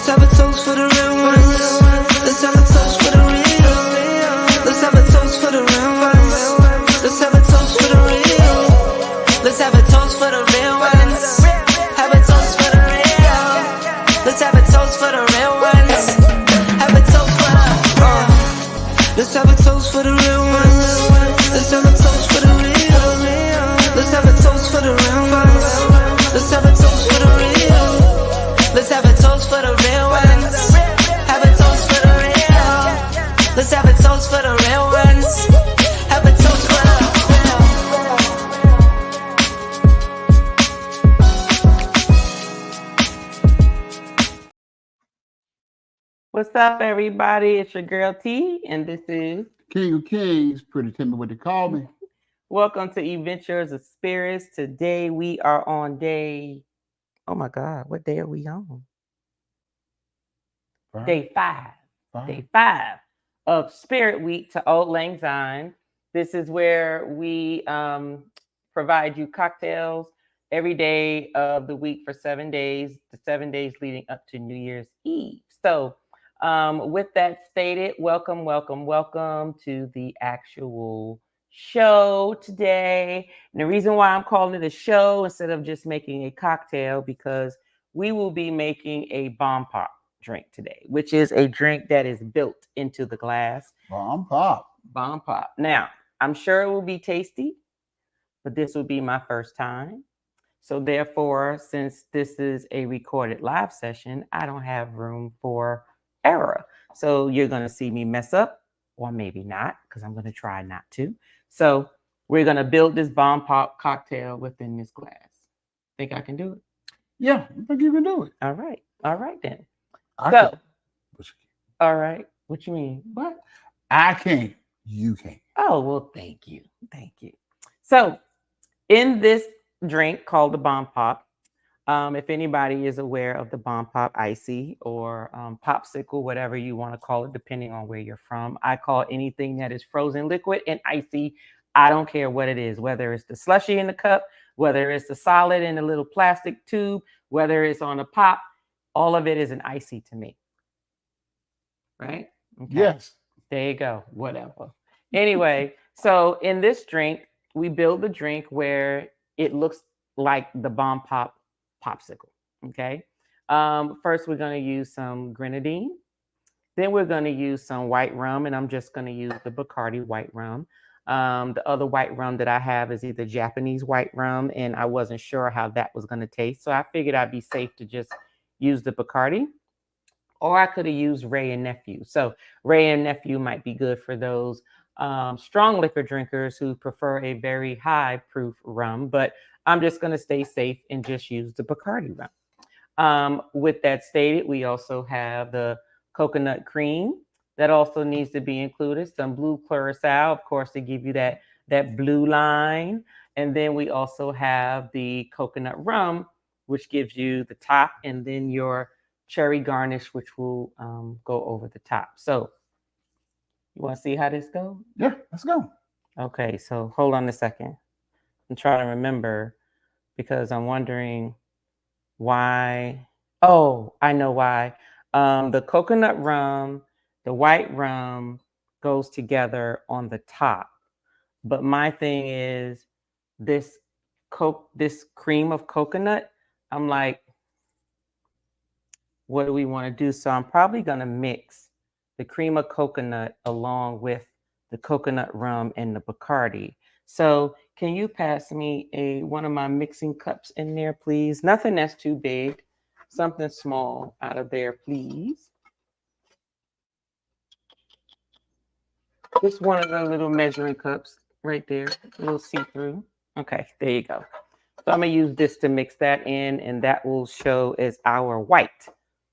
Let's have a toast for the real ones. Let's have a toast for the real. Let's have a toast for the real ones. Let's have a toast for the real. Let's have a toast for the real ones. Have a toast for the real. Let's have a toast for the real ones. Have a toast for the let's have a toast for the real ones. Let's have a toast for the real. Let's have a toast for the real ones. Let's have a toast for the real. Let's have a toast for the real ones. Have a toast for the real. Let's have a toast for the real ones. Have a toast for the What's up, everybody? It's your girl T, and this is King of Kings. Pretty tell me what they call me. Welcome to Adventures of Spirits. Today we are on day. Oh my God, what day are we on? Day 5. Day 5 of Spirit Week to Auld Syne. This is where we provide you cocktails every day of the week for 7 days, the 7 days leading up to New Year's Eve. So, with that stated, welcome to the actual show today. And the reason why I'm calling it a show instead of just making a cocktail, because we will be making a bomb pop drink today, which is a drink that is built into the glass. Bomb pop. Now, I'm sure it will be tasty, but this will be my first time. So therefore, since this is a recorded live session, I don't have room for error. So you're going to see me mess up, or maybe not, because I'm going to try not to. So we're going to build this bomb pop cocktail within this glass. Think I can do it? Yeah, I think you can do it. All right then. All right. What you mean? What? I can't. You can't. Oh, well, thank you. So in this drink called the bomb pop, if anybody is aware of the bomb pop icy or popsicle, whatever you want to call it, depending on where you're from, I call anything that is frozen liquid and icy. I don't care what it is, whether it's the slushy in the cup, whether it's the solid in a little plastic tube, whether it's on a pop, all of it is an icy to me. Right? Okay. Yes. There you go. Whatever. Anyway, so in this drink, we build the drink where it looks like the bomb pop popsicle. Okay. First, we're going to use some grenadine. Then we're going to use some white rum, and I'm just going to use the Bacardi white rum. The other white rum that I have is either Japanese white rum, and I wasn't sure how that was going to taste. So I figured I'd be safe to just use the Bacardi, or I could have used Ray and Nephew. So Ray and Nephew might be good for those strong liquor drinkers who prefer a very high proof rum, but I'm just going to stay safe and just use the Bacardi rum. With that stated, we also have the coconut cream that also needs to be included. Some blue curacao, of course, to give you that blue line. And then we also have the coconut rum, which gives you the top, and then your cherry garnish, which will go over the top. So you want to see how this goes? Yeah, let's go. Okay, so hold on a second. I'm trying to remember because I'm wondering why. Oh, I know why. The coconut rum, the white rum goes together on the top. But my thing is this cream of coconut, I'm like, what do we want to do? So I'm probably going to mix the cream of coconut along with the coconut rum and the Bacardi. So can you pass me one of my mixing cups in there, please? Nothing that's too big, something small out of there, please. Just one of the little measuring cups right there, a little see-through. Okay, there you go. So I'm going to use this to mix that in, and that will show as our white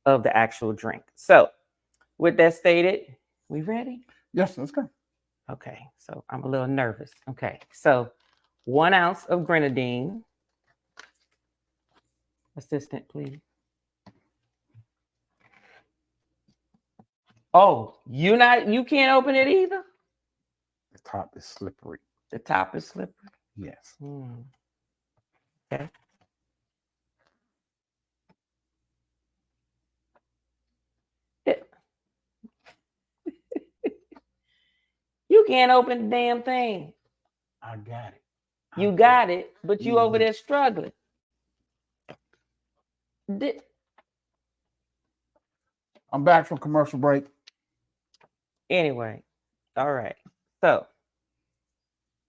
of the actual drink. So with that stated, we ready? Yes, let's go. Okay, so I'm a little nervous. Okay, so 1 ounce of grenadine. Assistant, please. Oh, you can't open it either? The top is slippery. The top is slippery? Yes. Okay. You can't open the damn thing. I got it. You got it, but you over there struggling. I'm back from commercial break. Anyway, all right. So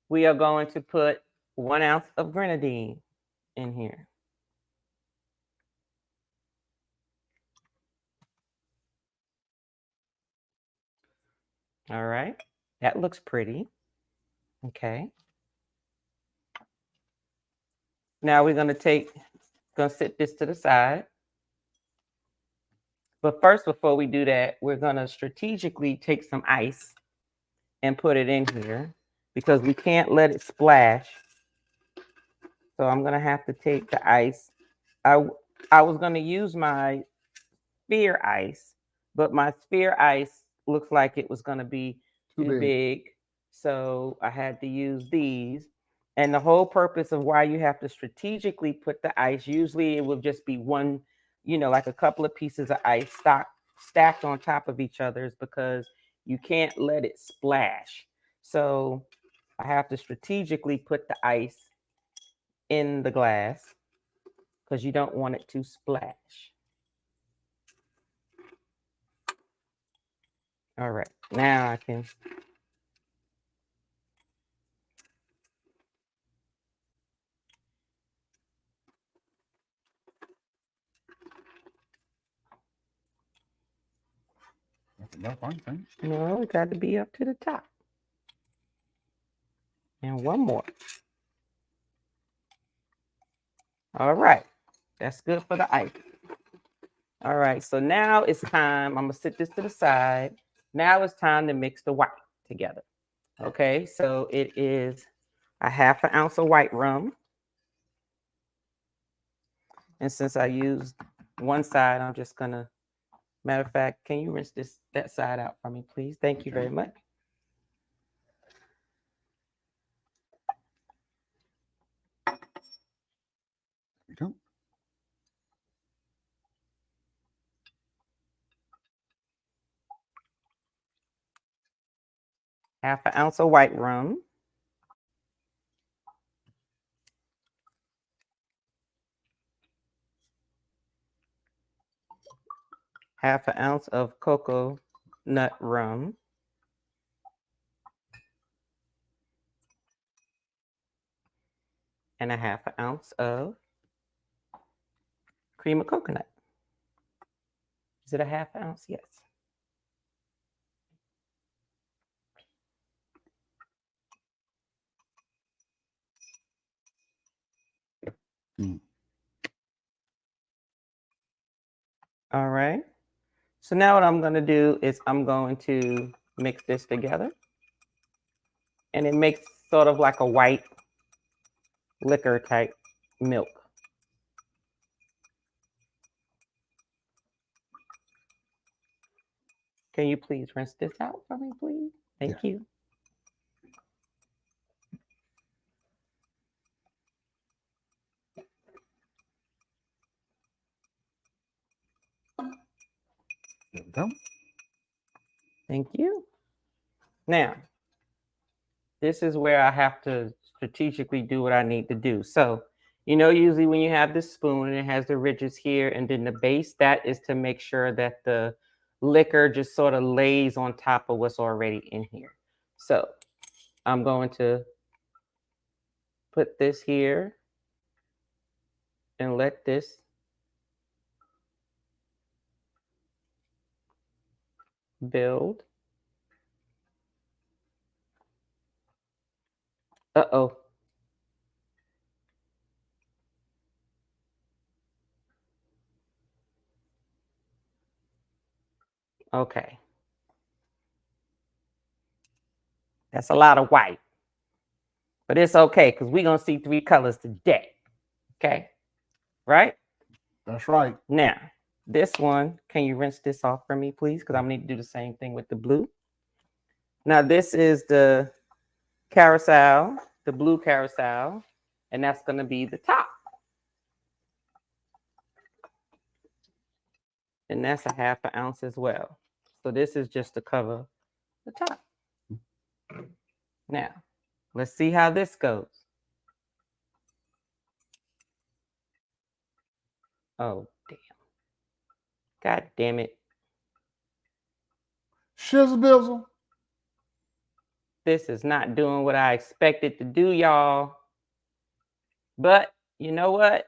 we are going to put 1 ounce of grenadine in here. All right. That looks pretty. Okay. Now we're going to sit this to the side. But first, before we do that, we're going to strategically take some ice and put it in here because we can't let it splash. So I'm going to have to take the ice. I was going to use my sphere ice, but my sphere ice looks like it was going to be too big. So I had to use these. And the whole purpose of why you have to strategically put the ice, usually it will just be one, like a couple of pieces of ice stacked on top of each other, is because you can't let it splash. So I have to strategically put the ice in the glass because you don't want it to splash. All right, now I can. No, it got to be up to the top. And one more. All right, that's good for the ice. All right, so now it's time. I'm gonna sit this to the side. Now it's time to mix the white together. Okay, so it is a 1/2 ounce of white rum. And since I used one side, I'm just gonna, matter of fact, can you rinse that side out for me, please? Thank you very much. You don't. 1/2 ounce of white rum. Half an ounce of cocoa nut rum. And a 1/2 ounce of cream of coconut. Is it a 1/2 ounce? Yes. All right. So now what I'm going to do is I'm going to mix this together. And it makes sort of like a white liquor type milk. Can you please rinse this out for me, please? Thank you. There we go. Thank you. Now, this is where I have to strategically do what I need to do. So, usually when you have this spoon and it has the ridges here and then the base, that is to make sure that the liquor just sort of lays on top of what's already in here. So I'm going to put this here and let this build. Uh-oh. Okay. That's a lot of white. But it's okay, because we're going to see 3 colors today. Okay? Right? That's right. Now, this one, can you rinse this off for me, please? Because I'm going to do the same thing with the blue. Now, this is the curacao, the blue curacao, and that's going to be the top. And that's a 1/2 ounce as well. So this is just to cover the top. Now, let's see how this goes. Oh, damn. God damn it. Shizzle bizzle. This is not doing what I expected to do, y'all. But you know what?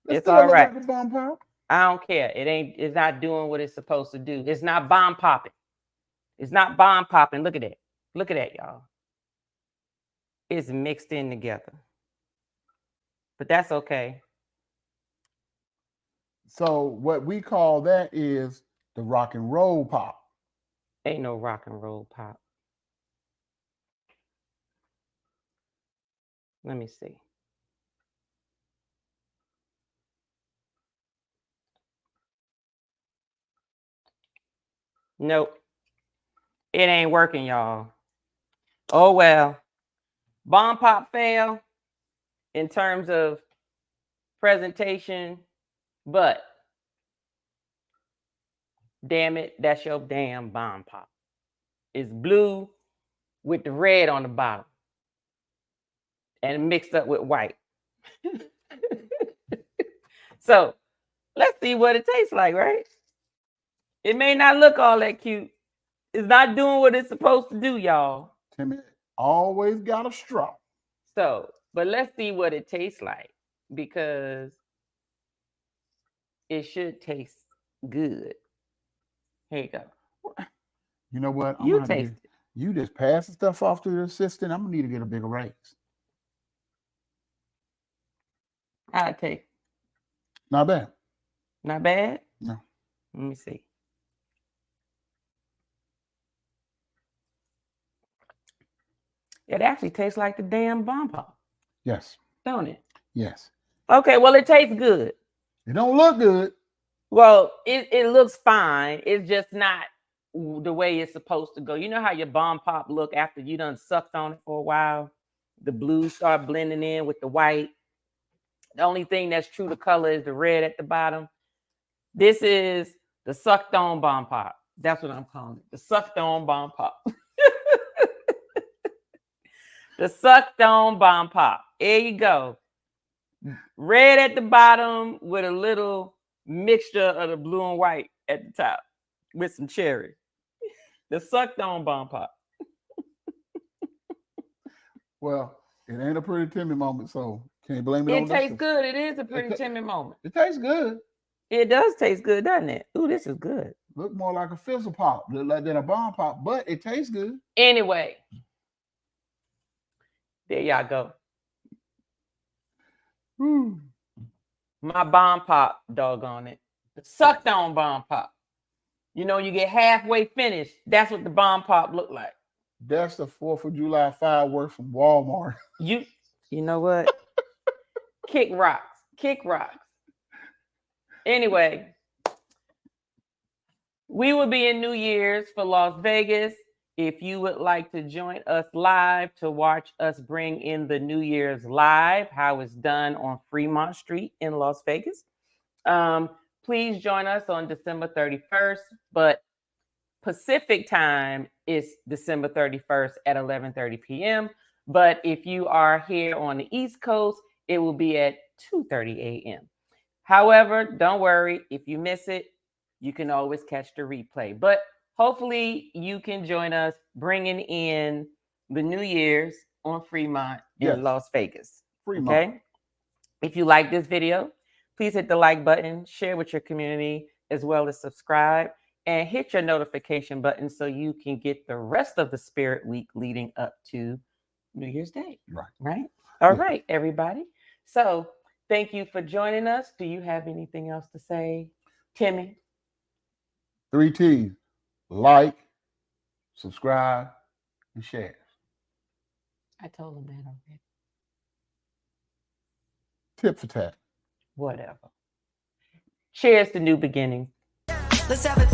It's all right. Like a bomb pop. I don't care. It's not doing what it's supposed to do. It's not bomb popping. It's not bomb popping. Look at that. Look at that, y'all. It's mixed in together. But that's okay. So what we call that is the rock and roll pop. Ain't no rock and roll pop. Let me see. Nope. It ain't working, y'all. Oh, well. Bomb pop fail in terms of presentation, but damn it, that's your damn bomb pop. It's blue with the red on the bottom and mixed up with white. So let's see what it tastes like, right? It may not look all that cute. It's not doing what it's supposed to do, y'all. Timmy always got a straw. So, but let's see what it tastes like, because it should taste good. Here you go. You know what? You taste it. You just pass the stuff off to the assistant. I'm gonna need to get a bigger raise. How'd it taste? Not bad. Not bad? No. Let me see. It actually tastes like the damn bomb pop, Yes. don't it? Yes. Okay, well, it tastes good. It don't look good. Well, it looks fine. It's just not the way it's supposed to go. You know how your bomb pop look after you done sucked on it for a while? The blues start blending in with the white. The only thing that's true to color is the red at the bottom. This is the sucked on bomb pop. That's what I'm calling it. The sucked on bomb pop. The sucked on bomb pop. There you go. Red at the bottom with a little mixture of the blue and white at the top with some cherry. The sucked on bomb pop. Well, it ain't a pretty Timmy moment, so can't blame it on It tastes good. It is a pretty Timmy moment. It tastes good. It does taste good, doesn't it? Ooh, this is good. Look more like a fizzle pop than a bomb pop, but it tastes good. Anyway, there y'all go. Whew. My bomb pop, doggone it. The sucked on bomb pop. You know, you get halfway finished. That's what the bomb pop look like. That's the 4th of July fireworks from Walmart. You know what? Kick rocks. Kick rocks. Anyway, we will be in New Year's for Las Vegas. If you would like to join us live to watch us bring in the New Year's live, how it's done on Fremont Street in Las Vegas, please join us on December 31st. But Pacific time is December 31st at 11:30 p.m. But if you are here on the East Coast, it will be at 2:30 a.m. However, don't worry. If you miss it, you can always catch the replay. But hopefully you can join us bringing in the New Year's on Fremont in Las Vegas. Fremont. Okay. If you like this video, please hit the like button, share with your community, as well as subscribe, and hit your notification button so you can get the rest of the Spirit Week leading up to New Year's Day. Right? All right, everybody. So thank you for joining us. Do you have anything else to say, Timmy? 3 T's. Like, subscribe, and share. I told him that already. Tip for tat. Whatever. Cheers to new beginnings. Let's have it.